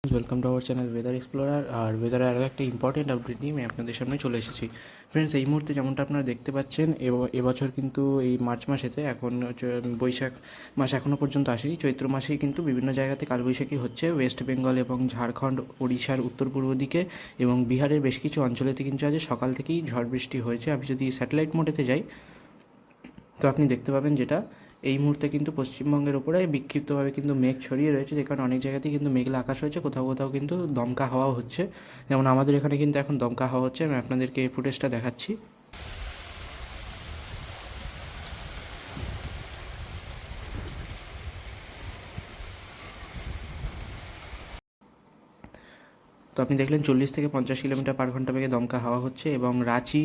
Welcome to our channel weather explorer. আর ওয়েদারের আরও একটা ইম্পর্টেন্ট আপডেট নিয়ে আমি আপনাদের সামনে চলে এসেছি। ফ্রেন্ডস, এই মুহূর্তে যেমনটা আপনারা দেখতে পাচ্ছেন, এবছর কিন্তু এই মার্চ মাসেতে এখন বৈশাখ মাস এখনও পর্যন্ত আসেনি। চৈত্র মাসেই কিন্তু বিভিন্ন জায়গাতে কালবৈশাখী হচ্ছে। ওয়েস্ট বেঙ্গল এবং ঝাড়খণ্ড, ওড়িশার উত্তর পূর্ব দিকে এবং বিহারের বেশ কিছু অঞ্চলেতে কিন্তু আজ সকাল থেকেই ঝড় বৃষ্টি হয়েছে। আমি যদি স্যাটেলাইট মোডেতে যাই তো আপনি দেখতে পাবেন যেটা এই মুহূর্তে কিন্তু পশ্চিমবঙ্গের ওপরে বিক্ষিপ্তভাবে কিন্তু মেঘ ছড়িয়ে রয়েছে, যে কারণে অনেক জায়গাতেই কিন্তু মেঘলা আকাশ হয়েছে, কোথাও কোথাও কিন্তু দমকা হাওয়াও হচ্ছে। যেমন আমাদের এখানে কিন্তু এখন দমকা হাওয়া হচ্ছে। আমি আপনাদেরকে এই ফুটেজটা দেখাচ্ছি। তো আপনি দেখলেন 40 থেকে 50 কিলোমিটার/ঘন্টা বেগে দমকা হাওয়া হচ্ছে এবং রাঁচি,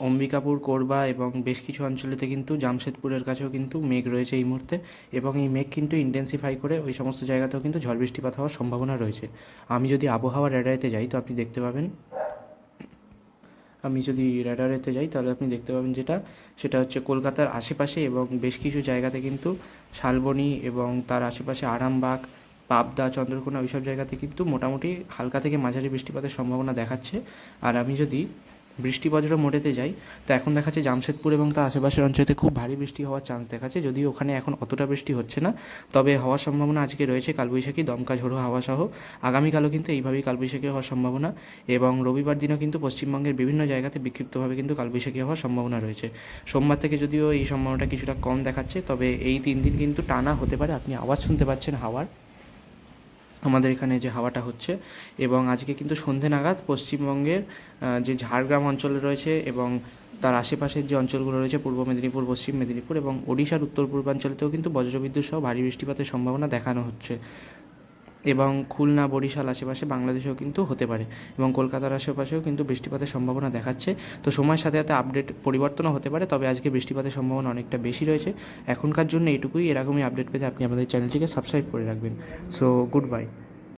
অম্বিকাপুর, কোরবা এবং বেশ কিছু অঞ্চলেতে কিন্তু জামশেদপুরের কাছেও কিন্তু মেঘ রয়েছে এই মুহূর্তে, এবং এই মেঘ কিন্তু ইন্টেন্সিফাই করে ওই সমস্ত জায়গাতেও কিন্তু ঝড় বৃষ্টিপাত হওয়ার সম্ভাবনা রয়েছে। আমি যদি আবহাওয়া রেডারেতে যাই তো আপনি দেখতে পাবেন, আমি যদি রেডারেতে যাই তাহলে আপনি দেখতে পাবেন সেটা হচ্ছে কলকাতার আশেপাশে এবং বেশ কিছু জায়গাতে কিন্তু শালবনী এবং তার আশেপাশে আরামবাগ, পাবদা, চন্দ্রকোনা ওইসব জায়গাতে কিন্তু মোটামুটি হালকা থেকে মাঝারি বৃষ্টিপাতের সম্ভাবনা দেখাচ্ছে। আর আমি যদি বৃষ্টিবজ্র মোডেতে যাই তো এখন দেখাচ্ছে জামশেদপুর এবং তার আশেপাশের অঞ্চলে খুব ভারী বৃষ্টি হওয়ার চান্স দেখাচ্ছে, যদিও ওখানে এখন অতটা বৃষ্টি হচ্ছে না, তবে হওয়ার সম্ভাবনা আজকে রয়েছে কালবৈশাখী দমকা ঝোড়ো হাওয়া সহ। আগামীকালও কিন্তু এইভাবেই কালবৈশাখী হওয়ার সম্ভাবনা, এবং রবিবার দিনও কিন্তু পশ্চিমবঙ্গের বিভিন্ন জায়গাতে বিক্ষিপ্তভাবে কিন্তু কালবৈশাখী হওয়ার সম্ভাবনা রয়েছে। সোমবার থেকে যদিও এই সম্ভাবনাটা কিছুটা কম দেখাচ্ছে, তবে এই 3 দিন কিন্তু টানা হতে পারে। আপনি আওয়াজ শুনতে পাচ্ছেন হাওয়ার, আমাদের এখানে যে হাওয়াটা হচ্ছে। এবং আজকে কিন্তু সন্ধে নাগাদ পশ্চিমবঙ্গের যে ঝাড়গ্রাম অঞ্চল রয়েছে এবং তার আশেপাশের যে অঞ্চলগুলো রয়েছে পূর্ব মেদিনীপুর, পশ্চিম মেদিনীপুর এবং ওড়িশার উত্তর পূর্বাঞ্চলেতেও কিন্তু বজ্রবিদ্যুৎ সহ ভারী বৃষ্টিপাতের সম্ভাবনা দেখানো হচ্ছে। এবং খুলনা, বরিশাল আশেপাশে বাংলাদেশেও কিন্তু হতে পারে, এবং কলকাতার আশেপাশেও কিন্তু বৃষ্টিপাতের সম্ভাবনা দেখাচ্ছে। তো সময়ের সাথে সাথে আপডেট পরিবর্তনও হতে পারে, তবে আজকে বৃষ্টিপাতের সম্ভাবনা অনেকটা বেশি রয়েছে। এখনকার জন্য এইটুকুই। এরকমই আপডেট পেতে আপনি আমাদের চ্যানেলটিকে সাবস্ক্রাইব করে রাখবেন। So good bye.